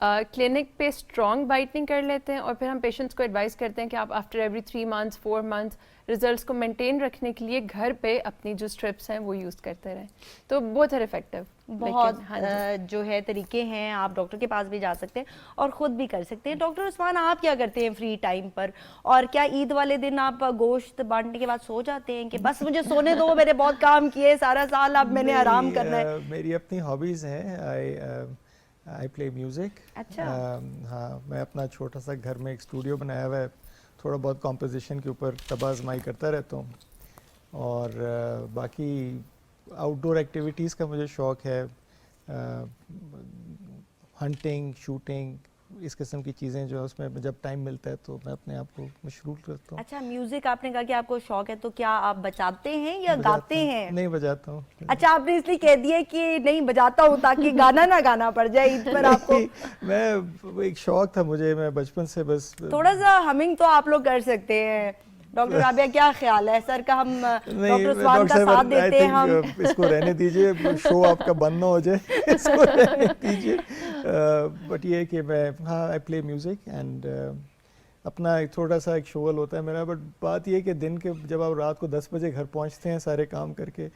clinic پہ اسٹرانگ بائٹنگ کر لیتے ہیں اور پھر ہم پیشنٹس کو ایڈوائز کرتے ہیں کہ آپ after every 3 months 4 months results کو مینٹین رکھنے کے لیے گھر پہ اپنی جو اسٹرپس ہیں وہ یوز کرتے رہیں, تو بہت افیکٹو. بہت جو ہے طریقے ہیں, آپ ڈاکٹر کے پاس بھی جا سکتے ہیں اور خود بھی کر سکتے ہیں. ڈاکٹر عثمان, آپ کیا کرتے ہیں فری ٹائم پر, اور کیا عید والے دن آپ گوشت بانٹنے کے بعد سو جاتے ہیں کہ بس مجھے سونے دو, میں نے بہت کام کیے سارا سال, اب میں نے آرام کرنا ہے؟ میری اپنی ہابیز ہیں. آئی پلے میوزک. اچھا. ہاں, میں اپنا چھوٹا سا گھر میں ایک اسٹوڈیو بنایا ہوا ہے, تھوڑا بہت کمپوزیشن کے اوپر طب آزمائی کرتا رہتا ہوں. اور باقی آؤٹ ڈور ایکٹیویٹیز کا مجھے شوق ہے, ہنٹنگ, شوٹنگ, اس قسم کی چیزیں جو ہے اس میں جب ٹائم ملتا ہے تو میں اپنے آپ کو مشغول کرتا ہوں. اچھا, میوزک آپ نے کہا کہ آپ کو شوق ہے, تو کیا آپ بجاتے ہیں یا گاتے ہیں؟ نہیں, بجاتا ہوں. اچھا, آپ نے اس لیے کہہ دیا کہ نہیں بجاتا ہوں تاکہ گانا نہ گانا پڑ جائے عید پر آپ کو؟ میں ایک شوق تھا مجھے, میں بچپن سے بس تھوڑا سا ہمنگ تو آپ لوگ کر سکتے ہیں. ڈاکٹر رابعہ, کیا خیال ہے سر کا, ہم ڈاکٹر عثمان کا ساتھ دیتے ہیں ہم؟ اس کو رہنے دیجئے, شو آپ کا بند نہ ہو جائے, اس کو رہنے دیجئے. بٹ یہ کہ میں, ہاں, آئی پلے میوزک اینڈ اپنا ایک تھوڑا سا ایک شغل ہوتا ہے میرا. بٹ بات یہ کہ دن کے جب آپ رات کو 10 بجے گھر پہنچتے ہیں سارے کام کر کے,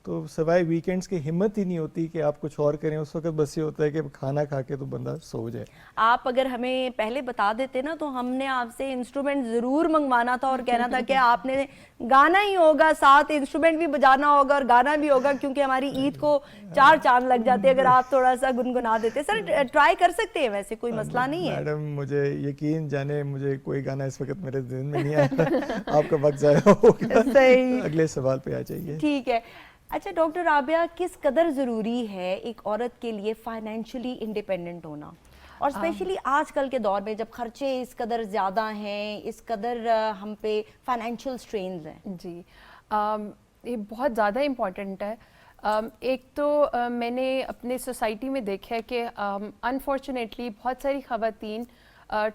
تو سوائے ویکینڈز کی ہمت ہی نہیں ہوتی کہ آپ کچھ اور کریں. اس وقت بس یہ ہوتا ہے کہ کھانا کھا کے تو بندہ سو جائے. آپ اگر ہمیں پہلے بتا دیتے نا تو ہم نے آپ سے انسٹرومنٹ ضرور منگوانا تھا اور کہنا تھا کہ آپ نے گانا ہی ہوگا, ساتھ انسٹرومنٹ بھی بجانا ہوگا اور گانا بھی ہوگا, کیونکہ ہماری عید کو 4 چاند لگ جاتے اگر آپ تھوڑا سا گنگنا دیتے. سر ٹرائی کر سکتے ہیں, ویسے کوئی مسئلہ نہیں ہے. میڈم, مجھے یقین جانے, مجھے کوئی گانا اس وقت میرے ذہن میں نہیں آیا. آپ کا وقت ضائع ہوگا. صحیح, اگلے سوال پہ آ جائیے. ٹھیک ہے. اچھا ڈاکٹر رابعہ, کس قدر ضروری ہے ایک عورت کے لیے فائنینشلی انڈیپینڈنٹ ہونا, اور اسپیشلی آج کل کے دور میں جب خرچے اس قدر زیادہ ہیں, اس قدر ہم پہ فائنینشیل سٹرینز ہیں؟ جی, یہ بہت زیادہ امپورٹنٹ ہے. ایک تو میں نے اپنے سوسائٹی میں دیکھا ہے کہ انفارچونیٹلی بہت ساری خواتین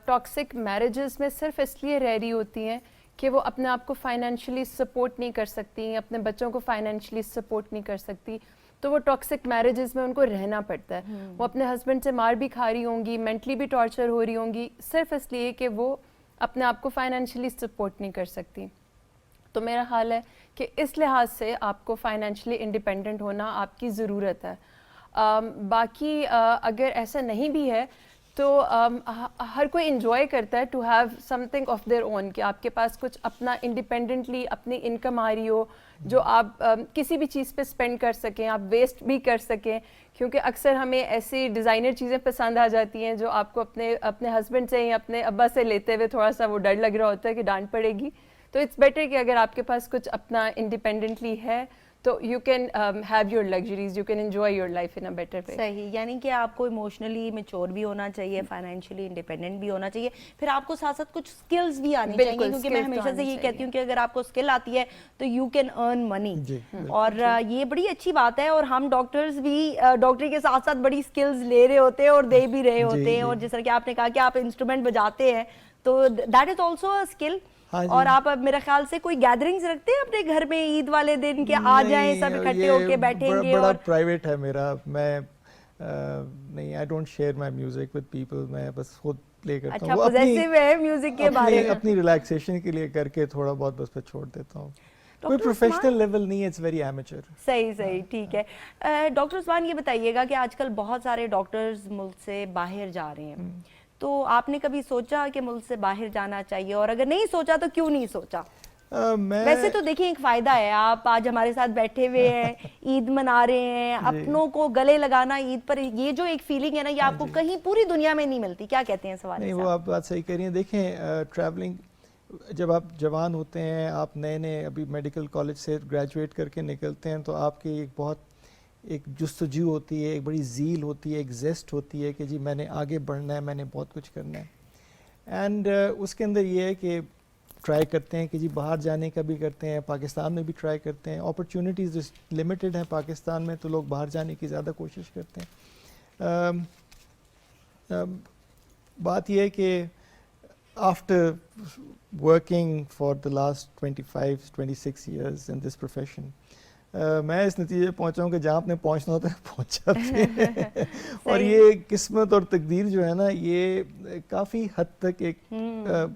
ٹاکسک میرجز میں صرف اس لیے رہ رہی ہوتی ہیں کہ وہ اپنے آپ کو فائنینشلی سپورٹ نہیں کر سکتی, اپنے بچوں کو فائنینشلی سپورٹ نہیں کر سکتی, تو وہ ٹاکسک میرجز میں ان کو رہنا پڑتا ہے. وہ اپنے ہسبینڈ سے مار بھی کھا رہی ہوں گی, مینٹلی بھی ٹارچر ہو رہی ہوں گی, صرف اس لیے کہ وہ اپنے آپ کو فائنینشلی سپورٹ نہیں کر سکتی. تو میرا خیال ہے کہ اس لحاظ سے آپ کو فائنینشلی انڈیپینڈنٹ ہونا آپ کی ضرورت ہے. باقی اگر ایسا نہیں بھی ہے تو ہر کوئی انجوائے کرتا ہے to have something of their own, کہ آپ کے پاس کچھ اپنا انڈیپینڈنٹلی اپنی انکم آ رہی ہو جو آپ کسی بھی چیز پہ اسپینڈ کر سکیں, آپ ویسٹ بھی کر سکیں. کیونکہ اکثر ہمیں ایسی ڈیزائنر چیزیں پسند آ جاتی ہیں جو آپ کو اپنے ہسبینڈ سے یا اپنے ابا سے لیتے ہوئے تھوڑا سا وہ ڈر لگ رہا ہوتا ہے کہ ڈانٹ پڑے گی. تو اٹس بیٹر کہ اگر آپ کے پاس کچھ اپنا انڈیپینڈنٹلی ہے تو you can have your luxuries, you can enjoy your life in a better way. صحیح, یعنی کہ آپ کو ایموشنلی میچور بھی ہونا چاہیے, فائنینشلی انڈیپینڈنٹ بھی ہونا چاہیے, پھر آپ کو ساتھ ساتھ کچھ اسکلز بھی آنی چاہیے, کیونکہ میں ہمیشہ سے یہ کہتی ہوں کہ اگر آپ کو اسکل آتی ہے تو یو کین ارن منی. اور یہ بڑی اچھی بات ہے, اور ہم ڈاکٹرز بھی ڈاکٹری کے ساتھ ساتھ بڑی اسکلز لے رہے ہوتے ہیں اور دے بھی رہے ہوتے ہیں. اور جس طرح کہ آپ نے کہا کہ آپ انسٹرومنٹ بجاتے ہیں تو that is also a skill. اور آپ میرا خیال سے کوئی گیدرنگز رکھتے ہیں اپنے گھر میں عید والے دن کہ آ جائیں سب اکٹھے ہو کے بیٹھیں گے؟ بڑا پرائیویٹ ہے میرا, میں نہیں, I don't share my music with people, میں بس خود پلے کرتا ہوں. اچھا, پوزیسو ہے میوزک کے بارے میں, اپنی ریلیکسیشن کے لیے کر کے تھوڑا بہت بس پہ چھوڑ دیتا ہوں. کوئی پروفیشنل لیول نہیں ہے, اٹس ویری ایمیچر. صحیح, ٹھیک ہے. ڈاکٹر عثمان, یہ بتائیے گا کہ آج کل بہت سارے ڈاکٹرز ملک سے باہر جا رہے ہیں, تو آپ نے کبھی سوچا کہ ملک سے باہر جانا چاہیے, اور اگر نہیں سوچا تو کیوں نہیں سوچا؟ ویسے تو دیکھیں ایک فائدہ ہے, آپ آج ہمارے ساتھ بیٹھے ہوئے ہیں, عید منا رہے ہیں, اپنوں کو گلے لگانا عید پر, یہ جو ایک فیلنگ ہے نا, یہ آپ کو کہیں پوری دنیا میں نہیں ملتی. کیا کہتے ہیں سوال؟ نہیں, وہ آپ بات صحیح کہہ رہی ہیں. دیکھیں, ٹریولنگ جب آپ جوان ہوتے ہیں, آپ نئے ابھی میڈیکل کالج سے گریجویٹ کر کے نکلتے ہیں, تو آپ کی ایک جستجو ہوتی ہے, ایک بڑی زیل ہوتی ہے, ایک زیسٹ ہوتی ہے کہ جی میں نے آگے بڑھنا ہے, میں نے بہت کچھ کرنا ہے. اینڈ اس کے اندر یہ ہے کہ ٹرائی کرتے ہیں کہ جی باہر جانے کا بھی کرتے ہیں, پاکستان میں بھی ٹرائی کرتے ہیں. اپرچونیٹیز لمیٹڈ ہیں پاکستان میں, تو لوگ باہر جانے کی زیادہ کوشش کرتے ہیں. بات یہ ہے کہ after working for the last 25-26 years in this profession, میں اس نتیجے پہنچا ہوں کہ جہاں آپ نے پہنچنا ہوتا ہے پہنچ جاتے ہیں. اور یہ قسمت اور تقدیر جو ہے نا یہ کافی حد تک ایک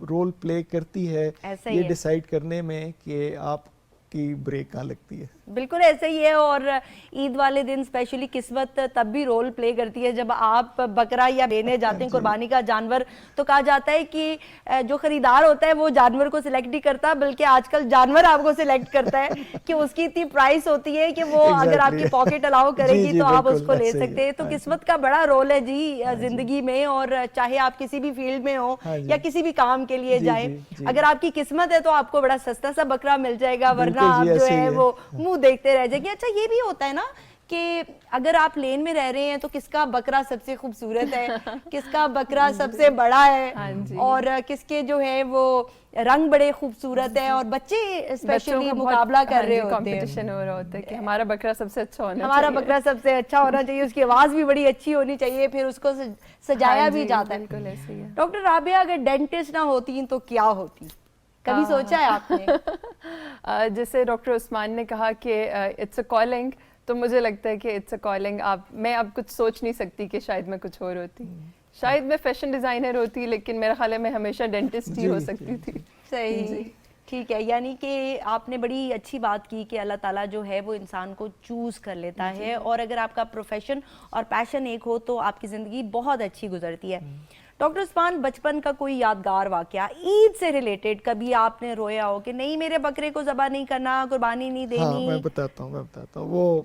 رول پلے کرتی ہے یہ ڈیسائیڈ کرنے میں کہ آپ کی بریک کہاں لگتی ہے. بالکل ایسا ہی ہے. اور عید والے دن اسپیشلی قسمت تب بھی رول پلے کرتی ہے جب آپ بکرا یا دینے جاتے ہیں قربانی کا جانور, تو کہا جاتا ہے کہ جو خریدار ہوتا ہے وہ جانور کو سلیکٹ نہیں کرتا بلکہ آج کل جانور آپ کو سلیکٹ کرتا ہے کہ اس کی اتنی پرائس ہوتی ہے کہ وہ اگر آپ کی پاکٹ الاؤ کرے گی تو آپ اس کو لے سکتے ہیں. تو قسمت کا بڑا رول ہے جی زندگی میں, اور چاہے آپ کسی بھی فیلڈ میں ہو یا کسی بھی کام کے لیے جائیں, اگر آپ کی قسمت ہے تو آپ کو بڑا سستا سا بکرا مل جائے گا, ورنہ آپ جو ہے وہ منہ دیکھتے رہ جائیں گے. اچھا یہ بھی ہوتا ہے نا کہ اگر آپ لین میں رہ رہے ہیں تو کس کا بکرا سب سے خوبصورت ہے, کس کا بکرا سب سے بڑا ہے, اور کس کے جو ہے وہ رنگ بڑے خوبصورت ہے, اور بچے اسپیشلی مقابلہ کر رہے ہوتے ہیں, کمپٹیشن ہو رہا ہوتا ہے کہ ہمارا بکرا سب سے اچھا ہونا چاہیے, ہمارا بکرا سب سے اچھا ہونا چاہیے, اس کی آواز بھی بڑی اچھی ہونی چاہیے, پھر اس کو سجایا بھی جاتا ہے. بالکل ایسے ہی ہے. ڈاکٹر رابعہ اگر ڈینٹسٹ نہ ہوتی تو کیا ہوتی, کبھی سوچا ہے آپ نے؟ جیسے ڈاکٹر عثمان نے کہا کہ اٹس اے کالنگ, تو مجھے لگتا ہے کہ اٹس اے کالنگ. میں اب کچھ سوچ نہیں سکتی کہ شاید میں کچھ اور ہوتی, شاید میں فیشن ڈیزائنر ہوتی, لیکن میرا خیال ہے میں ہمیشہ ڈینٹسٹ ہی ہو سکتی تھی. صحیح, ٹھیک ہے. یعنی کہ آپ نے بڑی اچھی بات کی کہ اللہ تعالیٰ جو ہے وہ انسان کو چوز کر لیتا ہے, اور اگر آپ کا پروفیشن اور پیشن ایک ہو تو آپ کی زندگی بہت اچھی گزرتی ہے. ڈاکٹر عثمان, بچپن کا کوئی یادگار واقعہ عید سے ریلیٹڈ کبھی آپ نے رویا ہو کہ نہیں میرے بکرے کو ذبح نہیں کرنا, قربانی نہیں دینی؟ ہاں میں بتاتا ہوں. وہ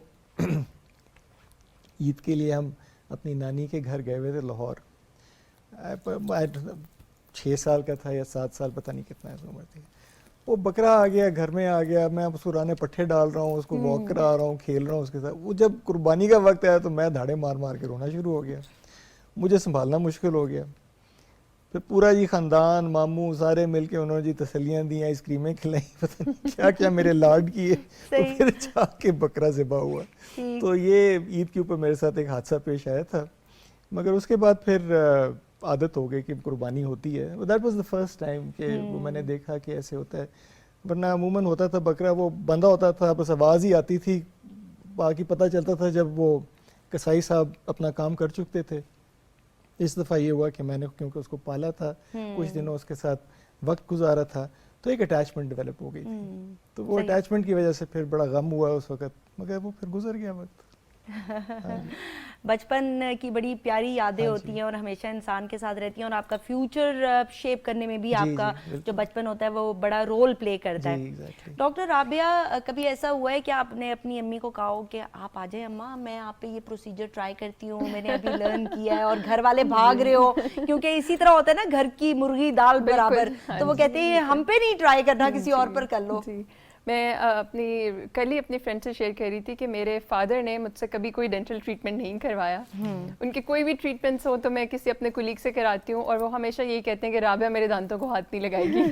عید کے لیے ہم اپنی نانی کے گھر گئے ہوئے تھے لاہور. 6 سال کا تھا یا 7 سال, پتہ نہیں کتنا عمر تھی. وہ بکرا آ گیا, گھر میں آ گیا, میں اس کو رانے پٹھے ڈال رہا ہوں, اس کو واک کرا رہا ہوں, کھیل رہا ہوں اس کے ساتھ. وہ جب قربانی کا وقت آیا تو میں دھاڑے مار مار کے رونا شروع ہو گیا, مجھے سنبھالنا مشکل ہو گیا. پھر پورا جی خاندان, ماموں سارے مل کے انہوں نے جی تسلیاں دی, آئس کریمیں کھلائیں, پتہ نہیں کیا کیا میرے لاڈ کیے, تو پھر جا کے بکرا ذبح ہوا. تو یہ عید کے اوپر میرے ساتھ ایک حادثہ پیش آیا تھا, مگر اس کے بعد پھر عادت ہو گئی کہ قربانی ہوتی ہے. That was the first time کہ وہ میں نے دیکھا کہ ایسے ہوتا ہے. ورنہ عموماً ہوتا تھا بکرا وہ بندہ ہوتا تھا, بس آواز ہی آتی تھی, باقی پتہ چلتا تھا جب وہ کسائی صاحب اپنا کام کر چکتے تھے. اس دفعہ یہ ہوا کہ میں نے کیونکہ اس کو پالا تھا, کچھ دنوں اس کے ساتھ وقت گزارا تھا, تو ایک اٹیچمنٹ ڈیولپ ہو گئی تھی. تو وہ اٹیچمنٹ کی وجہ سے پھر بڑا غم ہوا اس وقت, مگر وہ پھر گزر گیا وقت. بچپن کی بڑی پیاری یادیں ہوتی ہیں اور ہمیشہ انسان کے ساتھ رہتی ہیں, اور آپ کا فیوچر شیپ کرنے میں بھی آپ کا جو بچپن ہوتا ہے وہ بڑا رول پلے کرتا ہے. ڈاکٹر رابعہ, کبھی ایسا ہوا ہے کہ آپ نے اپنی امی کو کہا ہو کہ آپ آ جائیں اماں, میں آپ پہ یہ پروسیجر ٹرائی کرتی ہوں, میں نے ابھی لرن کیا ہے, اور گھر والے بھاگ رہے ہو, کیونکہ اسی طرح ہوتا ہے نا گھر کی مرغی دال برابر, تو وہ کہتے ہیں ہم پہ نہیں ٹرائی کرنا, کسی اور پر کر لو. میں کل ہی اپنی فرینڈ سے شیئر کر رہی تھی کہ میرے فادر نے مجھ سے کبھی کوئی ڈینٹل ٹریٹمنٹ نہیں کروایا. ان کے کوئی بھی ٹریٹمنٹس ہو تو میں کسی اپنے کولیگ سے کراتی ہوں, اور وہ ہمیشہ یہی کہتے ہیں کہ رابعہ میرے دانتوں کو ہاتھ نہیں لگائے گی.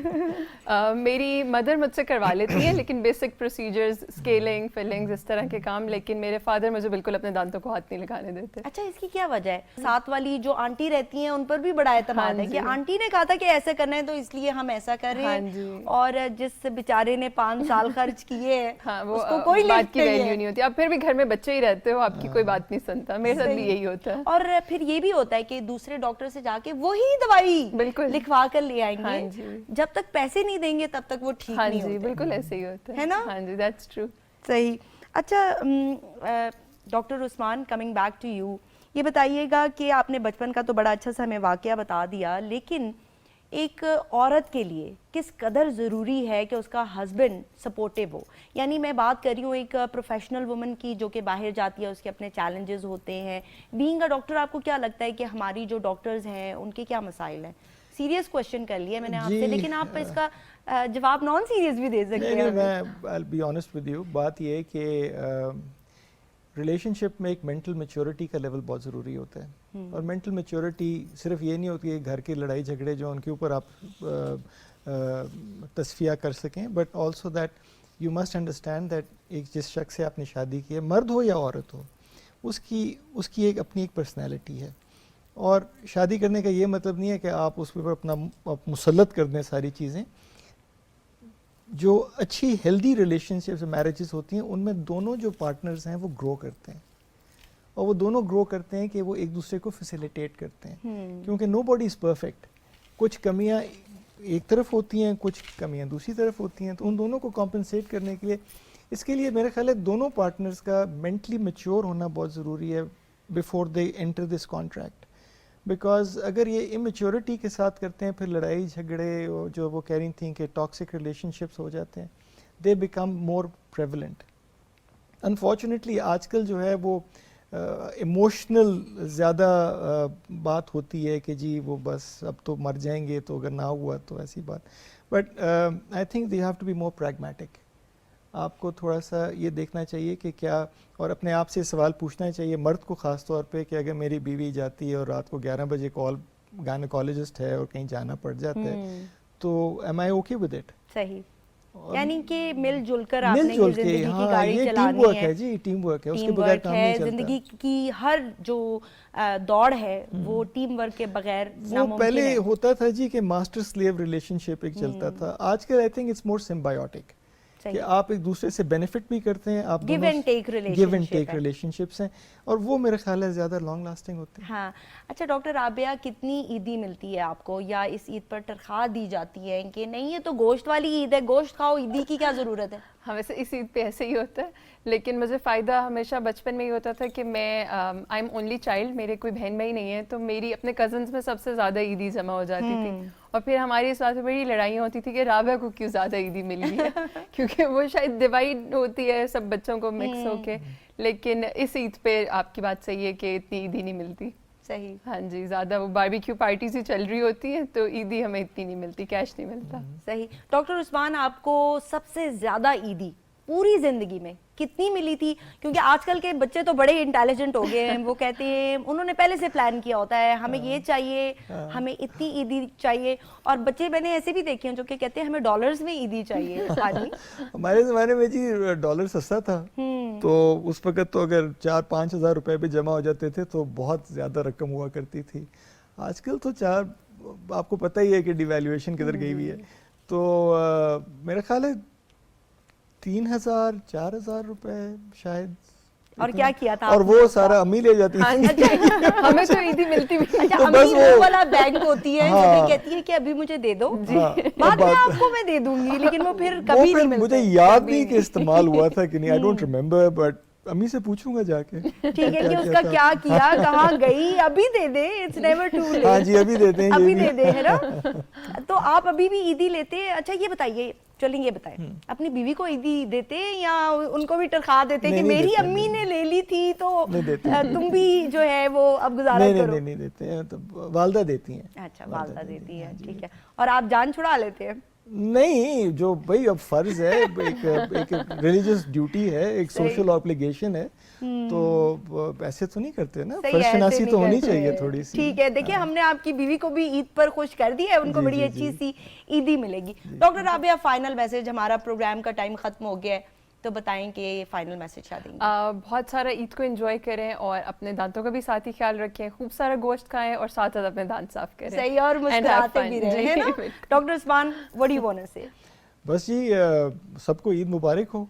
میری مدر مجھ سے کروا لیتی ہیں لیکن بیسک پروسیجرز, اسکیلنگ, فلنگز, اس طرح کے کام, لیکن میرے فادر مجھے بالکل اپنے دانتوں کو ہاتھ نہیں لگانے دیتے. اچھا, اس کی کیا وجہ ہے؟ ساتھ والی جو آنٹی رہتی ہیں ان پر بھی بڑا اعتماد ہے کہ آنٹی نے کہا تھا کہ ایسا کرنا ہے تو اس لیے ہم ایسا کر رہے ہیں, اور جس بیچارے نے 5 سال خرچ کیے اس کو کوئی بات کی ویلیو نہیں ہوتی. آپ پھر بھی گھر میں بچے ہی رہتے ہو, آپ کی کوئی بات نہیں سنتا. میرے ساتھ بھی یہی ہوتا ہے. اور پھر یہ بھی ہوتا ہے کہ دوسرے ڈاکٹر سے جا کے وہی دوائی بالکل لکھوا کر لے آئیں گے, جب تک پیسے نہیں دیں گے تب تک وہ ٹھیک نہیں ہوتے. بالکل ایسے ہی ہوتا ہے نا. ہاں جی, دیٹس ٹرو. صحیح. اچھا doctor Usman, coming back to you, یہ بتائیے گا کہ آپ نے بچپن کا تو بڑا اچھا سا ہمیں واقعہ بتا دیا, لیکن ایک عورت کے لیے کس قدر ضروری ہے کہ اس کا ہسبینڈ سپورٹیو ہو؟ یعنی میں بات کر رہی ہوں ایک پروفیشنل وومن کی جو کہ باہر جاتی ہے, اس کے اپنے چیلنجز ہوتے ہیں. بینگ اے ڈاکٹر, آپ کو کیا لگتا ہے کہ ہماری جو ڈاکٹرز ہیں ان کے کیا مسائل ہیں؟ سیریس کوشچن کر لیا میں نے آپ سے, لیکن آپ اس کا جواب نان سیریس بھی دے سکتے ہیں. میں I'll be honest with you, بات یہ ہے کہ ریلیشن شپ میں ایک مینٹل میچورٹی کا لیول بہت ضروری ہوتا ہے, اور مینٹل میچورٹی صرف یہ نہیں ہوتی کہ گھر کے لڑائی جھگڑے جو ان کے اوپر آپ تصفیہ کر سکیں, but also that you must understand that ایک جس شخص سے آپ نے شادی کی ہے, مرد ہو یا عورت ہو, اس کی ایک اپنی ایک پرسنالٹی ہے. اور شادی کرنے کا یہ مطلب نہیں ہے کہ آپ اس پر اپنا مسلط کر دیں ساری چیزیں. جو اچھی ہیلدی ریلیشن شپس میرجز ہوتی ہیں ان میں دونوں جو پارٹنرز ہیں وہ گرو کرتے ہیں, اور وہ دونوں گرو کرتے ہیں کہ وہ ایک دوسرے کو فیسیلیٹیٹ کرتے ہیں, کیونکہ نو باڈی از پرفیکٹ. کچھ کمیاں ایک طرف ہوتی ہیں, کچھ کمیاں دوسری طرف ہوتی ہیں, تو ان دونوں کو کمپنسیٹ کرنے کے لیے, اس کے لیے میرے خیال ہے دونوں پارٹنرز کا مینٹلی میچور ہونا بہت ضروری ہے before they enter this contract. Because اگر یہ امیچورٹی کے ساتھ کرتے ہیں پھر لڑائی جھگڑے جو وہ کہہ رہی تھیں کہ ٹاکسک ریلیشن شپس ہو جاتے ہیں, they become more prevalent. Unfortunately آج کل جو ہے وہ ایموشنل زیادہ بات ہوتی ہے کہ جی وہ بس اب تو مر جائیں گے, تو اگر نہ ہوا تو ایسی بات. But I think they have to be more pragmatic. آپ کو تھوڑا سا یہ دیکھنا چاہیے کہ کیا, اور اپنے آپ سے سوال پوچھنا چاہیے مرد کو خاص طور پہ, کہ اگر میری بیوی جاتی ہے اور رات کو 11 بجے گائنیکالوجسٹ ہے اور کہیں جانا پڑ جاتا ہے, تو am I okay with it. صحیح, یعنی کہ مل جل کر آپ مل نے جل زندگی کے, کی ہاں گاڑی یہ ٹیم چلانی ورک ہے. ہے جی, ٹیم ورک ہے, اس کے ٹیم بغیر ورک کام نہیں ہے, چلتا. زندگی کی ہر جو دوڑ ہے وہ ٹیم ورک کے بغیر وہ ناممکن پہلے ہے. ہوتا تھا جی کہ ماسٹر سلیو ریلیشن شپ ایک چلتا تھا. آج کل آئی تھنک اٹس مور سمبایوٹک, کہ آپ ایک دوسرے سے بینیفٹ بھی کرتے ہیں, آپ give and take give and take relation ships ہیں, اور وہ میرے خیال ہے زیادہ لانگ لاسٹنگ ہوتے ہیں. ہاں. اچھا ڈاکٹر رابعہ, کتنی عیدی ملتی ہے آپ کو, یا اس عید پر تنخواہ دی جاتی ہے کہ نہیں یہ تو گوشت والی عید ہے, گوشت کھاؤ, عیدی کی کیا ضرورت ہے؟ ہاں ویسے اس عید پہ ایسے ہی ہوتا ہے, لیکن مجھے فائدہ ہمیشہ بچپن میں ہی ہوتا تھا کہ میں آئی ایم اونلی چائلڈ, میرے کوئی بہن بھائی نہیں ہے, تو میری اپنے کزنس میں سب سے زیادہ عیدی جمع ہو جاتی تھی. اور پھر ہماری اس بات پہ بڑی لڑائیاں ہوتی تھی کہ رابعہ کو کیوں زیادہ عیدی مل گئی ہے, کیونکہ وہ شاید ڈیوائڈ ہوتی ہے سب بچوں کو مکس ہو کے. لیکن اس عید پہ آپ کی بات صحیح ہے کہ اتنی عیدی نہیں ملتی. صحیح. ہاں جی, زیادہ وہ باربیکیو پارٹیز ہی چل رہی ہوتی ہیں, تو عیدی ہمیں اتنی نہیں ملتی, کیش نہیں ملتا. صحیح. ڈاکٹر عثمان, آپ کو سب سے زیادہ عیدی پوری زندگی میں کتنی ملی تھی؟ کیونکہ آج کل کے بچے تو بڑے انٹیلیجنٹ ہو گئے ہیں, وہ کہتے ہیں, انہوں نے پہلے سے پلان کیا ہوتا ہے ہمیں یہ چاہیے, ہمیں اتنی عیدی چاہیے. اور بچے میں نے ایسے بھی دیکھے ہیں جو کہ کہتے ہیں ہمیں ڈالرز میں عیدی چاہیے. ہمارے زمانے میں جی ڈالر سستا تھا, تو اس وقت تو اگر 4-5 ہزار روپے بھی جمع ہو جاتے تھے تو بہت زیادہ رقم ہوا کرتی تھی. آج کل تو آپ کو پتہ ہی ہے کہ ڈیویلیویشن کدھر گئی ہوئی ہے, تو میرا خیال ہے 3,000-4,000 روپے شاید. اور کیا کیا تھا, اور وہ سارا امی لے جاتی تھی. ہمیں تو عیدی ملتی بھی. اچھا, امی وہ والا بینک ہوتی ہے جو کہتی ہے کہ ابھی مجھے دے دو, بعد میں آپ کو میں دے دوں گی, لیکن وہ پھر کبھی نہیں ملتا. مجھے یاد نہیں کہ استعمال ہوا تھا کہ نہیں, آئی ڈونٹ ریمبر, بٹ امی سے پوچھوں گا جا کے. ٹھیک ہے, کہ اس کا کیا کیا, کہاں گئی, ابھی دے دے, اٹس نیور ٹو لیٹ. ہاں جی, ابھی دیتے ہیں, ابھی دے دے, ہے نا. تو آپ ابھی بھی عیدی لیتے ہیں؟ اچھا یہ بتائیے, چلیں یہ بتائیں, اپنی بیوی کو عیدی دیتے یا ان کو بھی تنخواہ دیتے کہ میری امی نے لے لی تھی تو تم بھی جو ہے وہ اب گزارا کرو؟ نہیں دیتے ہیں, تو والدہ دیتی ہیں. اچھا, والدہ دیتی ہے, ٹھیک ہے. اور آپ جان چھڑا لیتے ہیں؟ نہیں, جو بھائی اب فرض ہے, ایک ریلیجس ڈیوٹی ہے, ایک سوشل آبلیگیشن ہے, تو ایسے تو نہیں کرتے نا, فرض شناسی تو ہونی چاہیے تھوڑی سی. ٹھیک ہے, دیکھیں ہم نے آپ کی بیوی کو بھی عید پر خوش کر دیا ہے, ان کو بڑی اچھی سی عیدی ملے گی. ڈاکٹر رابعہ, فائنل میسج, ہمارا پروگرام کا ٹائم ختم ہو گیا ہے, تو بتائیں کہ فائنل میسج کیا دیں گے؟ بہت سارا عید کو انجوائے کریں, اور اپنے دانتوں کا بھی ساتھ ہی خیال رکھیں, خوب سارا گوشت کھائیں, اور ساتھ ساتھ اپنے دانت صاف کریں. صحیح, اور مسکراتے بھی رہیں, ہے نا. Doctor Usman, what do you want to say? بس جی, سب کو عید مبارک ہو,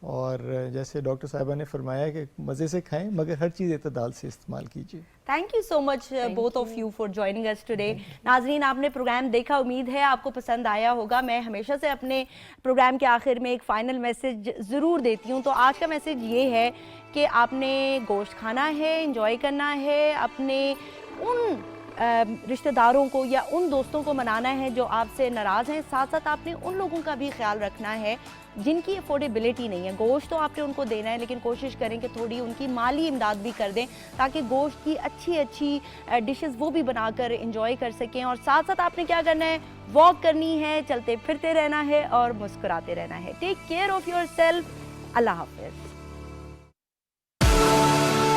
اور جیسے ڈاکٹر صاحبہ نے فرمایا کہ مزے سے کھائیں, مگر ہر چیز اعتدال سے استعمال کیجیے. Thank you so much both of you for joining اس ٹوڈے. ناظرین, آپ نے پروگرام دیکھا, امید ہے آپ کو پسند آیا ہوگا. میں ہمیشہ سے اپنے پروگرام کے آخر میں ایک فائنل میسج ضرور دیتی ہوں, تو آج کا میسج یہ ہے کہ آپ نے گوشت کھانا ہے, انجوائے کرنا ہے, اپنے ان رشتہ داروں کو یا ان دوستوں کو منانا ہے جو آپ سے ناراض ہیں, ساتھ ساتھ آپ نے ان لوگوں کا بھی خیال رکھنا ہے جن کی افورڈیبلٹی نہیں ہے. گوشت تو آپ نے ان کو دینا ہے, لیکن کوشش کریں کہ تھوڑی ان کی مالی امداد بھی کر دیں, تاکہ گوشت کی اچھی ڈشز وہ بھی بنا کر انجوائے کر سکیں. اور ساتھ ساتھ آپ نے کیا کرنا ہے, واک کرنی ہے, چلتے پھرتے رہنا ہے, اور مسکراتے رہنا ہے. Take care of your self. Allah حافظ.